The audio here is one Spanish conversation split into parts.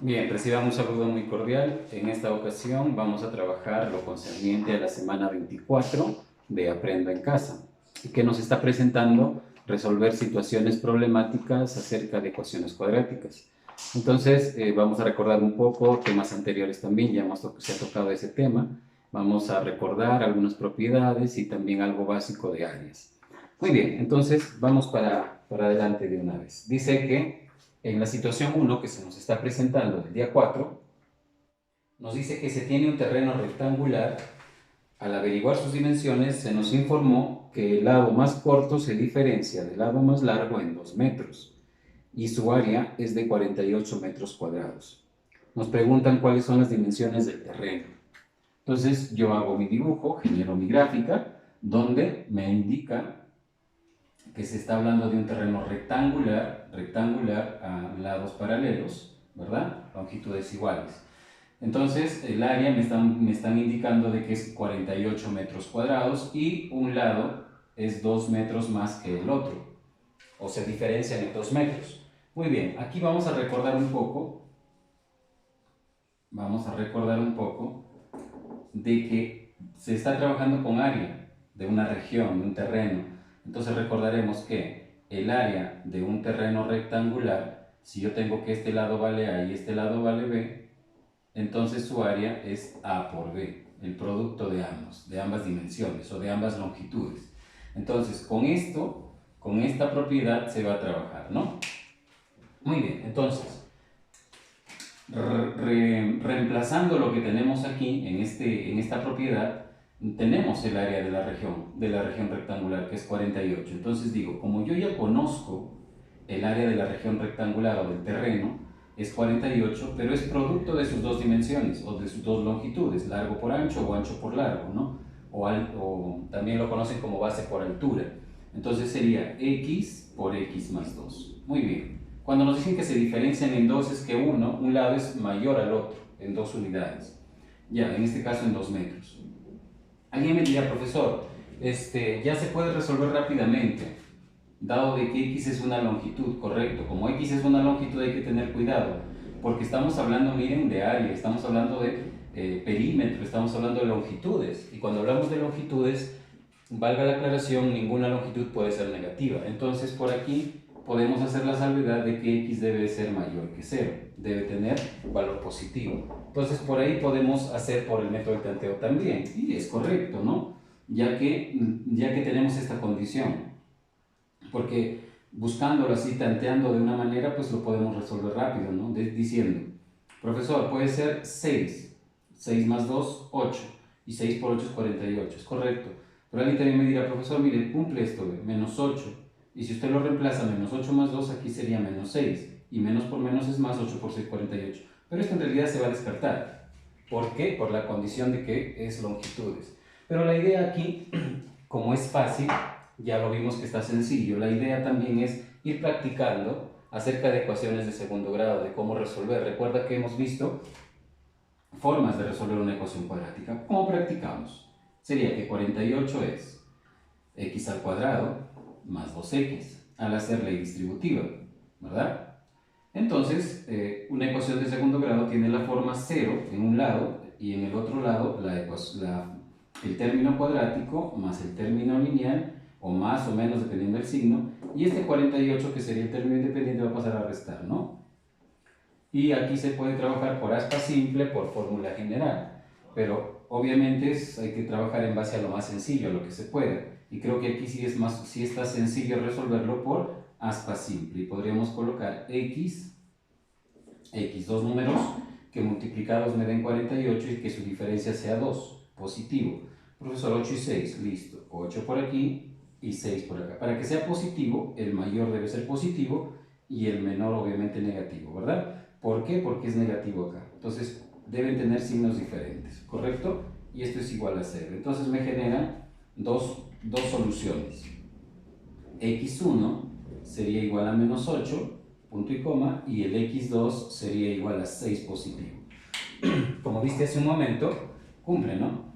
Bien, reciban un saludo muy cordial. En esta ocasión vamos a trabajar lo concerniente a la semana 24 de Aprendo en Casa, que nos está presentando resolver situaciones problemáticas acerca de ecuaciones cuadráticas. Entonces, vamos a recordar un poco temas anteriores también, se ha tocado ese tema. Vamos a recordar algunas propiedades y también algo básico de áreas. Muy bien, entonces vamos para adelante de una vez. Dice que en la situación 1 que se nos está presentando del día 4, nos dice que se tiene un terreno rectangular. Al averiguar sus dimensiones, se nos informó que el lado más corto se diferencia del lado más largo en 2 metros y su área es de 48 metros cuadrados. Nos preguntan cuáles son las dimensiones del terreno. Entonces yo hago mi dibujo, genero mi gráfica, donde me indica que se está hablando de un terreno rectangular a lados paralelos, ¿verdad? Longitudes iguales. Entonces, el área me están indicando de que es 48 metros cuadrados y un lado es 2 metros más que el otro, o se diferencian en 2 metros. Muy bien, aquí vamos a recordar un poco de que se está trabajando con área de una región, de un terreno. Entonces recordaremos que el área de un terreno rectangular, si yo tengo que este lado vale A y este lado vale B, entonces su área es A por B, el producto de ambas dimensiones o de ambas longitudes. Entonces, con esta propiedad se va a trabajar, ¿no? Muy bien, entonces, reemplazando lo que tenemos aquí en esta propiedad, tenemos el área de la región rectangular, que es 48. Entonces digo, como yo ya conozco el área de la región rectangular o del terreno, es 48, pero es producto de sus dos dimensiones o de sus dos longitudes, largo por ancho o ancho por largo, ¿no? O también lo conocen como base por altura. Entonces sería x por x más 2. Muy bien. Cuando nos dicen que se diferencian en dos es que un lado es mayor al otro en 2 unidades. Ya, en este caso en 2 metros. Alguien me diría, profesor, ya se puede resolver rápidamente, dado de que x es una longitud, correcto. Como x es una longitud hay que tener cuidado, porque estamos hablando, miren, de área, estamos hablando de perímetro, estamos hablando de longitudes. Y cuando hablamos de longitudes, valga la aclaración, ninguna longitud puede ser negativa. Entonces, por aquí podemos hacer la salvedad de que x debe ser mayor que 0, debe tener valor positivo. Entonces, por ahí podemos hacer por el método del tanteo también, y es correcto, ¿no? Ya que tenemos esta condición, porque buscándolo así, tanteando de una manera, pues lo podemos resolver rápido, ¿no? Diciendo, profesor, puede ser 6 más 2, 8, y 6 por 8 es 48, es correcto. Pero alguien también me dirá, profesor, mire, cumple esto, menos 8, y si usted lo reemplaza, menos 8 más 2, aquí sería menos 6, y menos por menos es más, 8 por 6, 48. Pero esto en realidad se va a descartar. ¿Por qué? Por la condición de que es longitudes. Pero la idea aquí, como es fácil, ya lo vimos que está sencillo. La idea también es ir practicando acerca de ecuaciones de segundo grado, de cómo resolver. Recuerda que hemos visto formas de resolver una ecuación cuadrática. ¿Cómo practicamos? Sería que 48 es x al cuadrado más 2x al hacer ley distributiva, ¿verdad? Entonces, una ecuación de segundo grado tiene la forma 0 en un lado y en el otro lado el término cuadrático más el término lineal, o más o menos dependiendo del signo, y este 48 que sería el término independiente va a pasar a restar, ¿no? Y aquí se puede trabajar por aspa simple, por fórmula general, pero obviamente hay que trabajar en base a lo más sencillo, a lo que se pueda, y creo que aquí sí está sencillo resolverlo por aspa simple, y podríamos colocar dos números que multiplicados me den 48 y que su diferencia sea 2, positivo. Profesor, 8 y 6, listo. 8 por aquí y 6 por acá. Para que sea positivo, el mayor debe ser positivo y el menor obviamente negativo, ¿verdad? ¿Por qué? Porque es negativo acá. Entonces, deben tener signos diferentes, ¿correcto? Y esto es igual a 0. Entonces me generan dos soluciones. x1 sería igual a menos 8, punto y coma, y el x2 sería igual a 6 positivo. Como viste hace un momento, cumple, ¿no?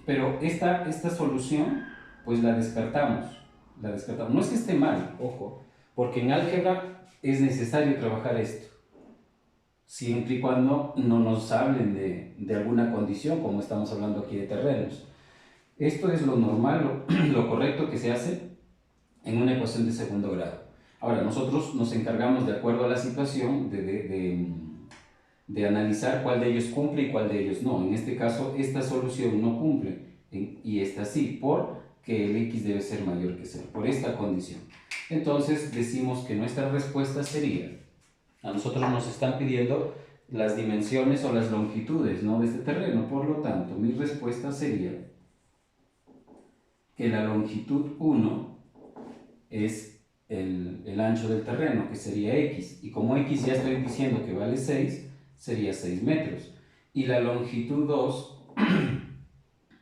Pero esta solución, pues la descartamos. La descartamos. No es que esté mal, ojo, porque en álgebra es necesario trabajar esto. siempre y cuando no nos hablen de alguna condición, como estamos hablando aquí de terrenos. Esto es lo normal, lo correcto que se hace en una ecuación de segundo grado. Ahora, nosotros nos encargamos, de acuerdo a la situación, de analizar cuál de ellos cumple y cuál de ellos no. En este caso, esta solución no cumple y esta sí, porque el x debe ser mayor que 0, por esta condición. Entonces, decimos que nuestra respuesta sería, a nosotros nos están pidiendo las dimensiones o las longitudes, ¿no?, de este terreno. Por lo tanto, mi respuesta sería que la longitud 1 es el ancho del terreno, que sería x, y como x ya estoy diciendo que vale 6, sería 6 metros. Y la longitud 2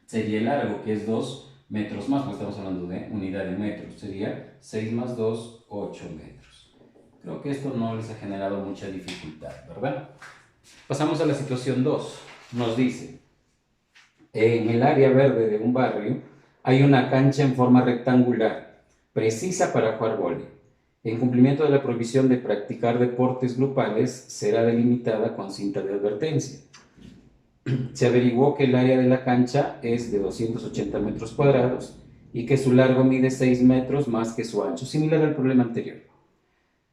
sería el largo, que es 2 metros más, porque estamos hablando de unidad de metros. Sería 6 más 2, 8 metros. Creo que esto no les ha generado mucha dificultad, ¿verdad? Pasamos a la situación 2. Nos dice, en el área verde de un barrio hay una cancha en forma rectangular, precisa para jugar vóley. En cumplimiento de la prohibición de practicar deportes grupales, será delimitada con cinta de advertencia. Se averiguó que el área de la cancha es de 280 metros cuadrados y que su largo mide 6 metros más que su ancho, similar al problema anterior.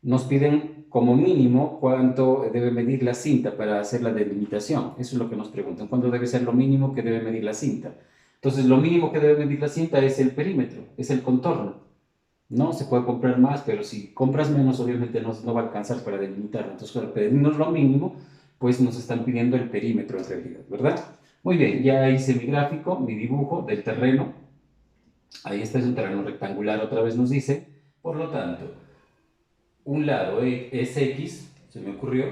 Nos piden como mínimo cuánto debe medir la cinta para hacer la delimitación. Eso es lo que nos preguntan. ¿Cuánto debe ser lo mínimo que debe medir la cinta? Entonces, lo mínimo que debe medir la cinta es el perímetro, es el contorno. No se puede comprar más, pero si compras menos, obviamente no va a alcanzar para delimitar. Entonces, para pedirnos lo mínimo, pues nos están pidiendo el perímetro en realidad, ¿verdad? Muy bien, ya hice mi gráfico, mi dibujo del terreno. Ahí está, es un terreno rectangular, otra vez nos dice. Por lo tanto, un lado es x, se me ocurrió.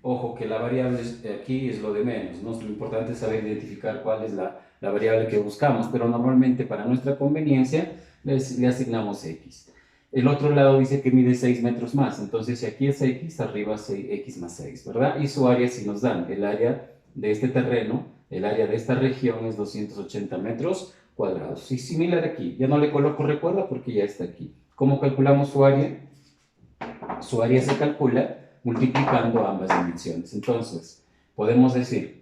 Ojo que la variable aquí es lo de menos, ¿no? Lo importante es saber identificar cuál es la variable que buscamos, pero normalmente para nuestra conveniencia le asignamos x. El otro lado dice que mide 6 metros más, entonces si aquí es x, arriba es x más 6, ¿verdad? Y su área si nos dan, el área de este terreno, el área de esta región es 280 metros cuadrados. Y similar aquí, ya no le coloco recuerda porque ya está aquí. ¿Cómo calculamos su área? Su área se calcula multiplicando ambas dimensiones. Entonces, podemos decir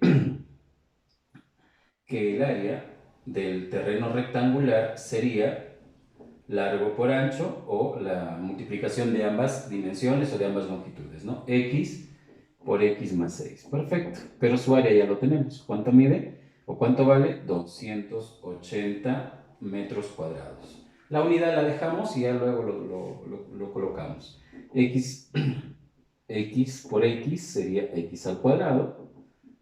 que el área del terreno rectangular sería largo por ancho, o la multiplicación de ambas dimensiones o de ambas longitudes, ¿no? X por x más 6. Perfecto. Pero su área ya lo tenemos. ¿Cuánto mide o cuánto vale? 280 metros cuadrados. La unidad la dejamos y ya luego lo colocamos. X por x sería x al cuadrado,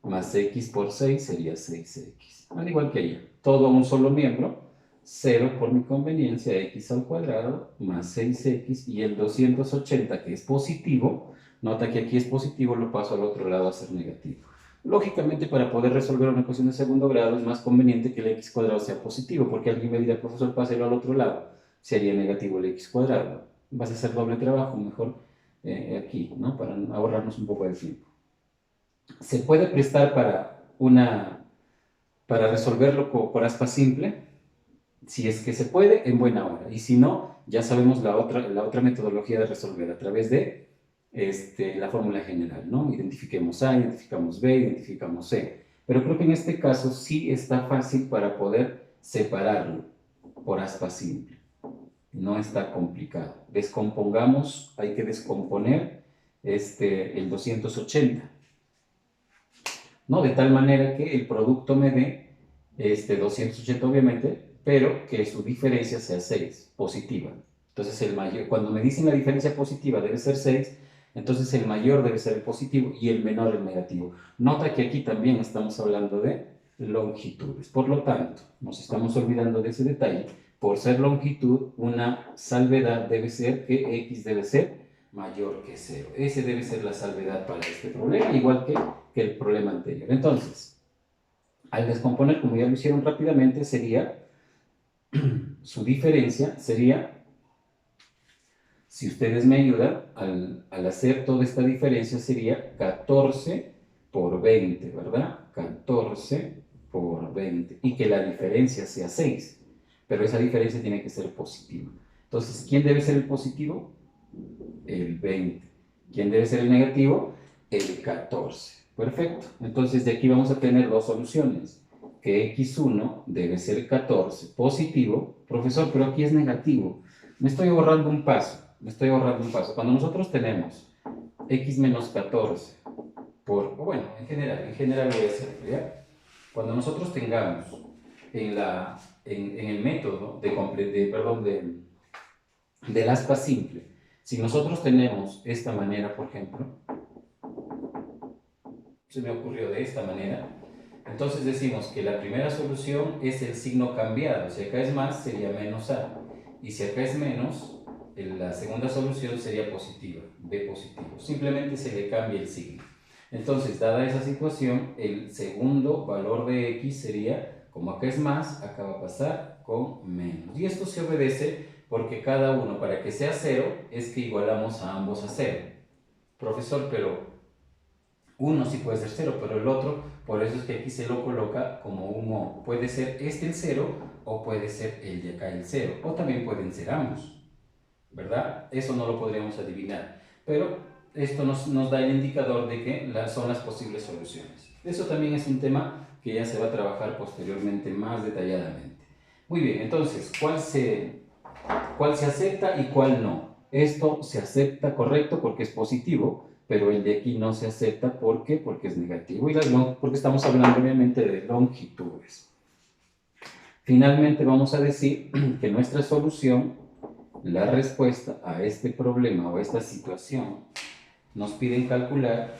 más x por 6 sería 6x. Al igual que allá, todo un solo miembro, 0 por mi conveniencia, x al cuadrado, más 6x, y el 280 que es positivo, nota que aquí es positivo, lo paso al otro lado a ser negativo. Lógicamente, para poder resolver una ecuación de segundo grado es más conveniente que el x cuadrado sea positivo, porque alguien me dirá, profesor, páselo al otro lado, sería negativo el x cuadrado. Vas a hacer doble trabajo, mejor aquí, ¿no? Para ahorrarnos un poco de tiempo. Se puede prestar para resolverlo por aspa simple, si es que se puede, en buena hora. Y si no, ya sabemos la otra metodología de resolver a través de la fórmula general, ¿no? Identifiquemos A, identificamos B, identificamos C. Pero creo que en este caso sí está fácil para poder separarlo por aspa simple. No está complicado. Descompongamos, hay que descomponer el 280, ¿no? De tal manera que el producto me dé 280 obviamente, pero que su diferencia sea 6, positiva. Entonces el mayor, cuando me dicen la diferencia positiva debe ser 6, entonces el mayor debe ser el positivo y el menor el negativo. Nota que aquí también estamos hablando de longitudes. Por lo tanto, nos estamos olvidando de ese detalle. Por ser longitud, una salvedad debe ser que x debe ser mayor que 0. Ese debe ser la salvedad para este problema, igual que el problema anterior. Entonces, al descomponer, como ya lo hicieron rápidamente, sería, su diferencia sería, si ustedes me ayudan, al hacer toda esta diferencia sería 14 por 20, ¿verdad? 14 por 20. Y que la diferencia sea 6. Pero esa diferencia tiene que ser positiva. Entonces, ¿quién debe ser el positivo? El 20. ¿Quién debe ser el negativo? el 14. Perfecto. Entonces de aquí vamos a tener dos soluciones. Que x1 debe ser 14 positivo. Profesor, pero aquí es negativo. Me estoy ahorrando un paso. Me estoy ahorrando un paso. Cuando nosotros tenemos x menos 14 bueno, en general voy a hacer, ¿ya? Cuando nosotros tengamos en el método del aspa simple, si nosotros tenemos esta manera, por ejemplo, se me ocurrió de esta manera, entonces decimos que la primera solución es el signo cambiado. Si acá es más, sería menos a. Y si acá es menos, la segunda solución sería positiva, b positivo. Simplemente se le cambia el signo. Entonces, dada esa situación, el segundo valor de x sería, como acá es más, acá va a pasar con menos. Y esto se obedece porque cada uno, para que sea cero, es que igualamos a ambos a cero. Profesor, pero uno sí puede ser cero, pero el otro, por eso es que aquí se lo coloca como un O. Puede ser este el cero o puede ser el de acá el cero. O también pueden ser ambos, ¿verdad? Eso no lo podríamos adivinar. Pero esto nos da el indicador de que son las posibles soluciones. Eso también es un tema que ya se va a trabajar posteriormente más detalladamente. Muy bien, entonces, cuál se acepta y cuál no? Esto se acepta, correcto, porque es positivo, pero el de aquí no se acepta, ¿por qué? Porque es negativo, porque estamos hablando obviamente de longitudes. Finalmente vamos a decir que nuestra solución, la respuesta a este problema o a esta situación, nos piden calcular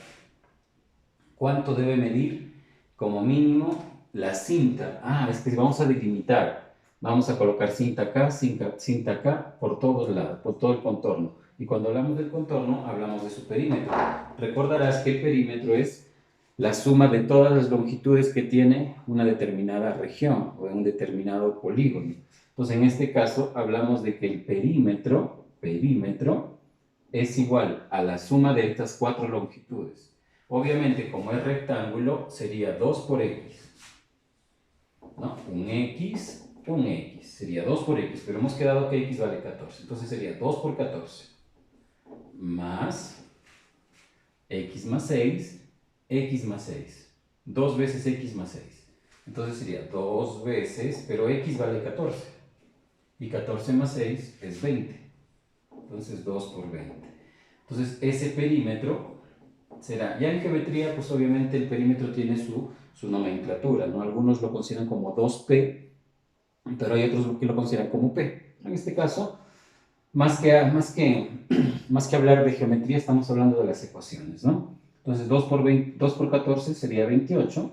cuánto debe medir como mínimo la cinta. Es que vamos a delimitar. Vamos a colocar cinta acá, por todos lados, por todo el contorno. Y cuando hablamos del contorno, hablamos de su perímetro. Recordarás que el perímetro es la suma de todas las longitudes que tiene una determinada región o un determinado polígono. Entonces, en este caso, hablamos de que el perímetro es igual a la suma de estas cuatro longitudes. Obviamente, como es rectángulo, sería 2 por x. ¿No? Un x, sería 2 por x, pero hemos quedado que x vale 14. Entonces sería 2 por 14 más x más 6, x más 6. 2 veces x más 6. Entonces sería 2 veces, pero x vale 14. Y 14 más 6 es 20. Entonces 2 por 20. Entonces ese perímetro será, ya en geometría, pues obviamente el perímetro tiene su nomenclatura, ¿no? Algunos lo consideran como 2p, pero hay otros que lo consideran como p. En este caso, más que hablar de geometría, estamos hablando de las ecuaciones, ¿no? Entonces 2 por 14 sería 28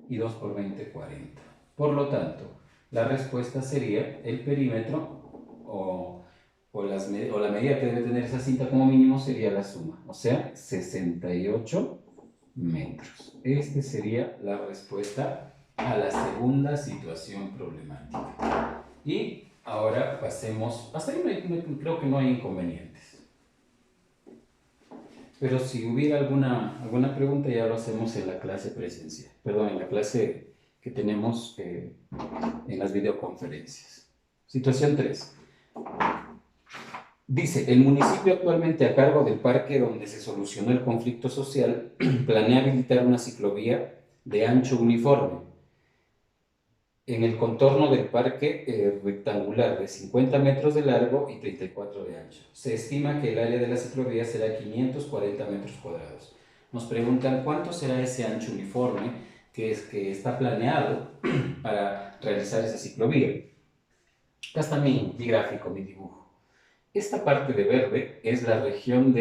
y 2 por 20, 40. Por lo tanto, la respuesta sería el perímetro o la medida que debe tener esa cinta como mínimo sería la suma, o sea, 68 metros. Esta sería la respuesta a la segunda situación problemática. Y ahora pasemos, hasta ahí creo que no hay inconvenientes. Pero si hubiera alguna pregunta ya lo hacemos en la clase presencial, perdón, en la clase que tenemos en las videoconferencias. Situación 3. Dice, el municipio actualmente a cargo del parque donde se solucionó el conflicto social planea habilitar una ciclovía de ancho uniforme en el contorno del parque rectangular de 50 metros de largo y 34 de ancho. Se estima que el área de la ciclovía será 540 metros cuadrados. Nos preguntan cuánto será ese ancho uniforme que está planeado para realizar esa ciclovía. Acá está mi gráfico, mi dibujo. Esta parte de verde es la región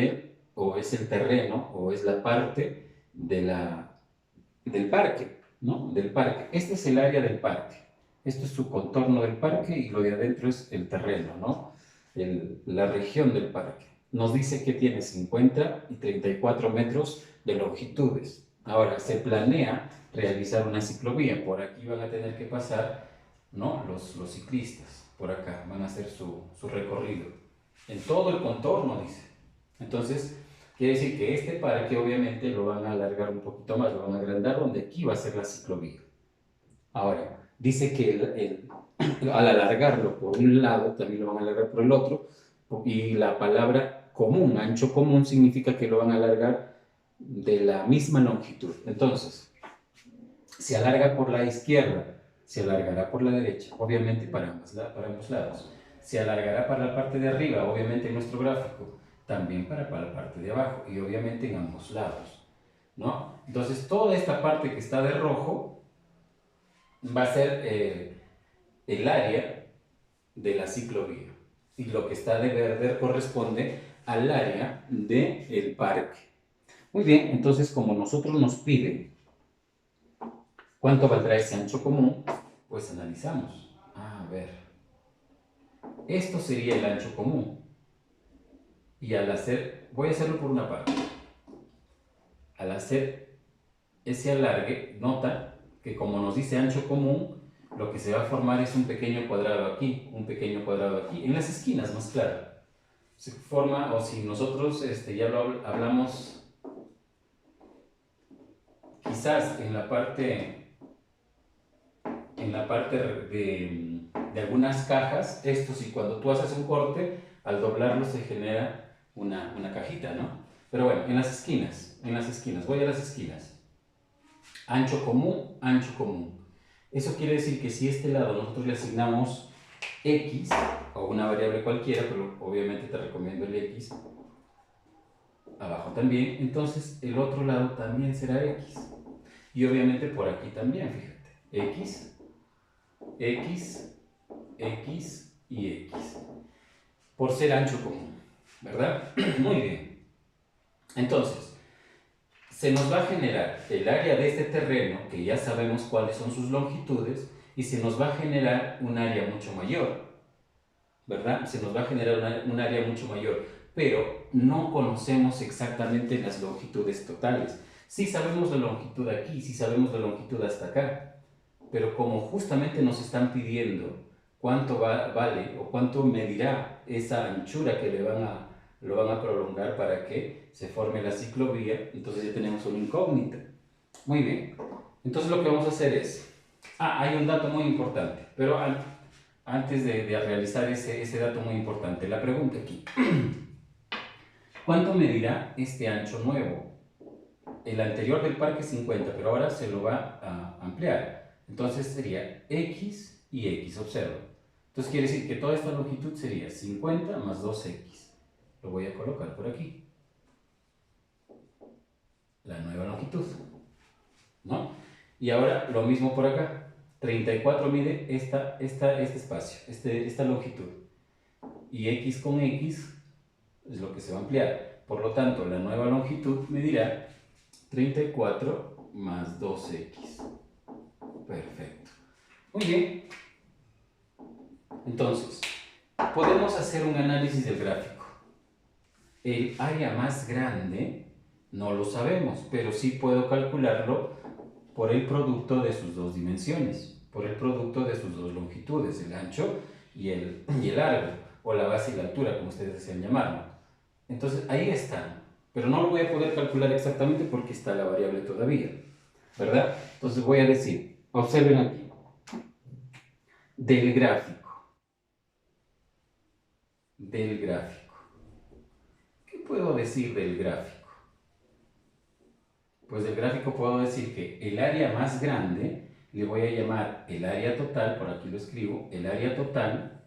o es el terreno, o es la parte del parque, ¿no? Del parque. Este es el área del parque. Esto es su contorno del parque y lo de adentro es el terreno, ¿no? La región del parque. Nos dice que tiene 50 y 34 metros de longitudes. Ahora, se planea realizar una ciclovía. Por aquí van a tener que pasar, ¿no? Los ciclistas. Por acá van a hacer su recorrido. En todo el contorno, dice. Entonces, quiere decir que este parque obviamente lo van a alargar un poquito más, lo van a agrandar, donde aquí va a ser la ciclovía. Ahora, dice que al alargarlo por un lado, también lo van a alargar por el otro, y la palabra común. Ancho común significa que lo van a alargar de la misma longitud. Entonces, se alarga por la izquierda, se alargará por la derecha, obviamente para ambos lados. Se alargará para la parte de arriba, obviamente en nuestro gráfico, también para la parte de abajo y obviamente en ambos lados, ¿no? Entonces, toda esta parte que está de rojo va a ser el área de la ciclovía y lo que está de verde corresponde al área del parque. Muy bien, entonces como nosotros nos piden cuánto valdrá ese ancho común, pues analizamos. A ver, esto sería el ancho común. Y al hacer, voy a hacerlo por una parte. Al hacer ese alargue, nota que como nos dice ancho común, lo que se va a formar es un pequeño cuadrado aquí, un pequeño cuadrado aquí, en las esquinas más claro. Se forma, o si nosotros ya lo hablamos quizás en la parte de algunas cajas, esto sí, cuando tú haces un corte, al doblarlo se genera una cajita, ¿no? Pero bueno, en las esquinas, voy a las esquinas. Ancho común, ancho común. Eso quiere decir que si a este lado nosotros le asignamos x, o una variable cualquiera, pero obviamente te recomiendo el x, abajo también, entonces el otro lado también será x. Y obviamente por aquí también, fíjate, x, x, x y x, por ser ancho común, ¿verdad? Muy bien. Entonces, se nos va a generar el área de este terreno, que ya sabemos cuáles son sus longitudes, y se nos va a generar un área mucho mayor, ¿verdad? Se nos va a generar un área mucho mayor, pero no conocemos exactamente las longitudes totales. Sí sabemos la longitud aquí, sí sabemos la longitud hasta acá, pero como justamente nos están pidiendo cuánto vale o cuánto medirá esa anchura que lo van a prolongar para que se forme la ciclovía, entonces ya tenemos una incógnita. Muy bien, entonces lo que vamos a hacer es, hay un dato muy importante, pero antes de realizar ese dato muy importante, la pregunta aquí, ¿cuánto medirá este ancho nuevo? El anterior del parque es 50, pero ahora se lo va a ampliar. Entonces sería x y x, observa. Entonces quiere decir que toda esta longitud sería 50 más 2x. Lo voy a colocar por aquí. La nueva longitud, ¿no? Y ahora lo mismo por acá. 34 mide este espacio, esta longitud. Y x con x es lo que se va a ampliar. Por lo tanto, la nueva longitud medirá 34 más 2x. Perfecto. Muy bien. Entonces, podemos hacer un análisis del gráfico. El área más grande no lo sabemos, pero sí puedo calcularlo por el producto de sus dos dimensiones, por el producto de sus dos longitudes, el ancho y el largo, o la base y la altura, como ustedes desean llamarlo. Entonces, ahí están, pero no lo voy a poder calcular exactamente porque está la variable todavía, ¿verdad? Entonces voy a decir, observen aquí, del gráfico, del gráfico. ¿Qué puedo decir del gráfico? Pues del gráfico puedo decir que el área más grande le voy a llamar el área total, por aquí lo escribo, el área total,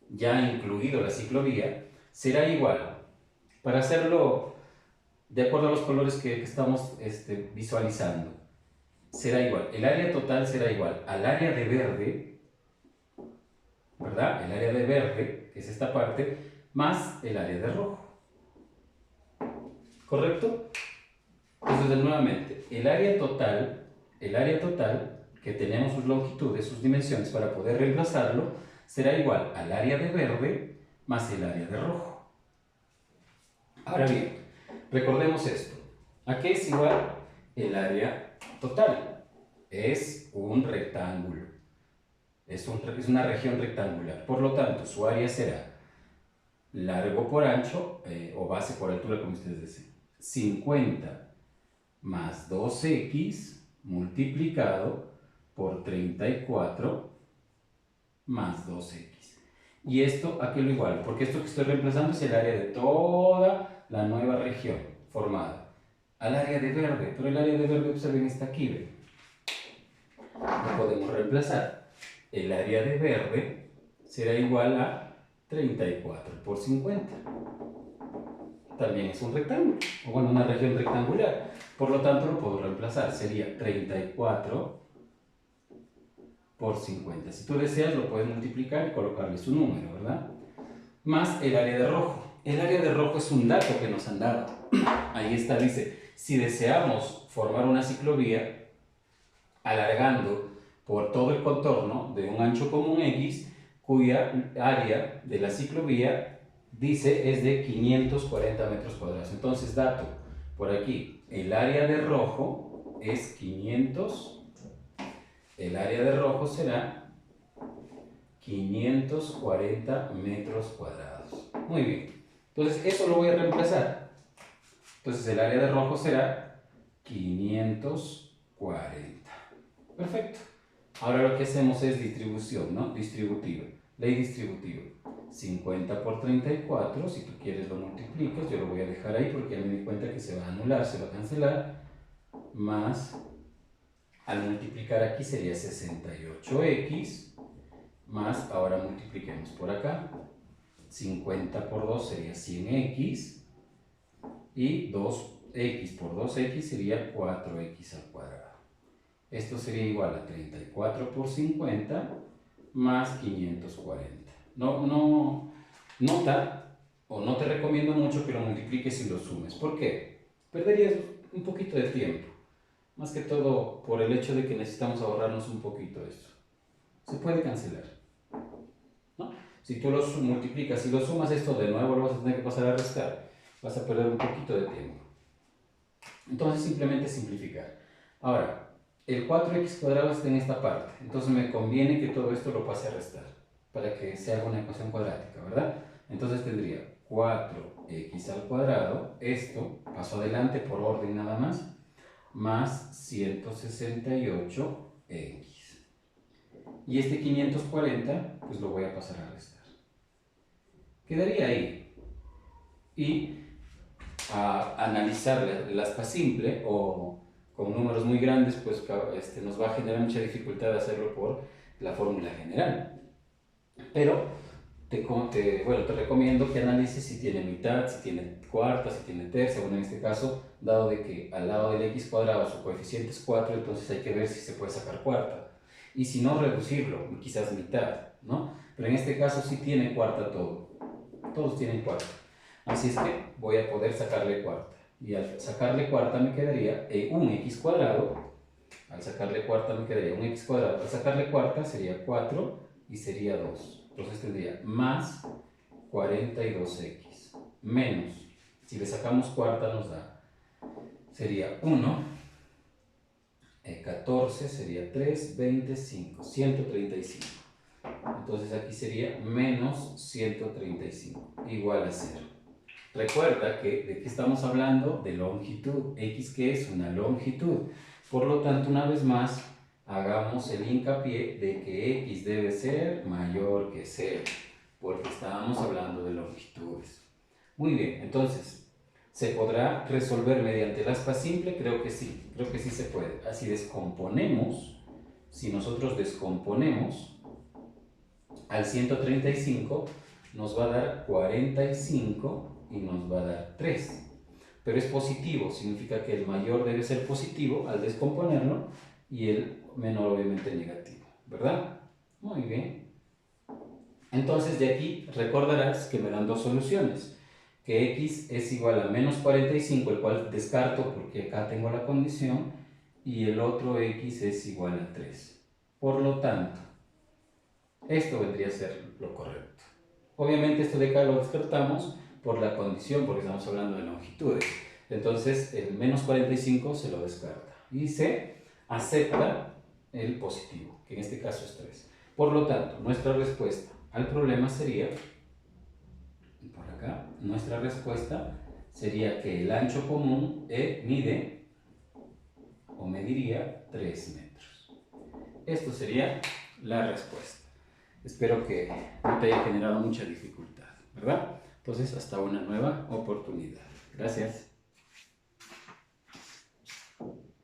ya incluido la ciclovía, será igual, para hacerlo de acuerdo a los colores que estamos visualizando, será igual, el área total será igual al área de verde, ¿verdad? El área de verde, que es esta parte, más el área de rojo. ¿Correcto? Entonces, nuevamente, el área total, que tenemos sus longitudes, sus dimensiones para poder reemplazarlo, será igual al área de verde más el área de rojo. Ahora bien, recordemos esto. ¿A qué es igual el área total? Es un rectángulo. Es una región rectangular. Por lo tanto, su área será largo por ancho, o base por altura, como ustedes deseen. 50 más 2x multiplicado por 34 más 2x. ¿Y esto a qué lo igualo? Porque esto que estoy reemplazando es el área de toda la nueva región formada. Al área de verde, pero el área de verde, observen, está aquí, ¿ve? Lo podemos reemplazar. El área de verde será igual a 34 por 50. También es un rectángulo, o bueno, una región rectangular. Por lo tanto, lo puedo reemplazar. Sería 34 por 50. Si tú deseas, lo puedes multiplicar y colocarle su número, ¿verdad? Más el área de rojo. El área de rojo es un dato que nos han dado. Ahí está, dice, si deseamos formar una ciclovía alargando por todo el contorno de un ancho común X, cuya área de la ciclovía, dice, es de 540 metros cuadrados. Entonces, dato, por aquí, el área de rojo es 500. El área de rojo será 540 metros cuadrados. Muy bien. Entonces, eso lo voy a reemplazar. Entonces, el área de rojo será 540. Perfecto. Ahora lo que hacemos es distribución, ¿no? Distributiva. Ley distributiva. 50 por 34, si tú quieres lo multiplicas, yo lo voy a dejar ahí porque ya me di cuenta que se va a anular, se va a cancelar, más, al multiplicar aquí sería 68x, más, ahora multipliquemos por acá, 50 por 2 sería 100x, y 2x por 2x sería 4x al cuadrado. Esto sería igual a 34 por 50 más 540. Nota, o no te recomiendo mucho que lo multipliques y lo sumes. ¿Por qué? Perderías un poquito de tiempo. Más que todo por el hecho de que necesitamos ahorrarnos un poquito esto. Se puede cancelar, ¿no? Si tú lo multiplicas y lo sumas, esto de nuevo lo vas a tener que pasar a restar. Vas a perder un poquito de tiempo. Entonces simplemente simplificar. Ahora, el 4x cuadrado está en esta parte, entonces me conviene que todo esto lo pase a restar para que se haga una ecuación cuadrática, ¿verdad? Entonces tendría 4x al cuadrado, esto paso adelante por orden nada más 168x. Y este 540, pues lo voy a pasar a restar. Quedaría ahí. Y a analizar la aspa simple o con números muy grandes, pues nos va a generar mucha dificultad hacerlo por la fórmula general. Pero te recomiendo que analices si tiene mitad, si tiene cuarta, si tiene tercia. Bueno, en este caso, dado de que al lado del x cuadrado su coeficiente es 4, entonces hay que ver si se puede sacar cuarta. Y si no, reducirlo, quizás mitad, ¿no? Pero en este caso sí tiene cuarta todo. Todos tienen cuarta. Así es que voy a poder sacarle cuarta. Y al sacarle cuarta me quedaría un x cuadrado. Al sacarle cuarta me quedaría un x cuadrado. Al sacarle cuarta sería 4 y sería 2. Entonces tendría más 42x menos, si le sacamos cuarta nos da, sería 1, 14 sería 3, 25, 135. Entonces aquí sería menos 135, igual a 0. Recuerda que de qué estamos hablando, de longitud. X que es una longitud. Por lo tanto, una vez más, hagamos el hincapié de que X debe ser mayor que 0, porque estábamos hablando de longitudes. Muy bien, entonces, ¿se podrá resolver mediante el aspa simple? Creo que sí se puede. Así descomponemos, si nosotros descomponemos al 135, nos va a dar 45 y nos va a dar 3. Pero es positivo, significa que el mayor debe ser positivo al descomponerlo y el menor obviamente negativo, ¿verdad? Muy bien. Entonces de aquí recordarás que me dan dos soluciones, que x es igual a menos 45, el cual descarto porque acá tengo la condición, y el otro x es igual a 3. Por lo tanto, esto vendría a ser lo correcto. Obviamente esto de acá lo descartamos por la condición, porque estamos hablando de longitudes. Entonces el menos 45 se lo descarta y se acepta el positivo, que en este caso es 3. Por lo tanto, nuestra respuesta al problema sería, por acá, nuestra respuesta sería que el ancho común mide o mediría 3 metros. Esto sería la respuesta. Espero que no te haya generado mucha dificultad, ¿verdad? Entonces, hasta una nueva oportunidad. Gracias.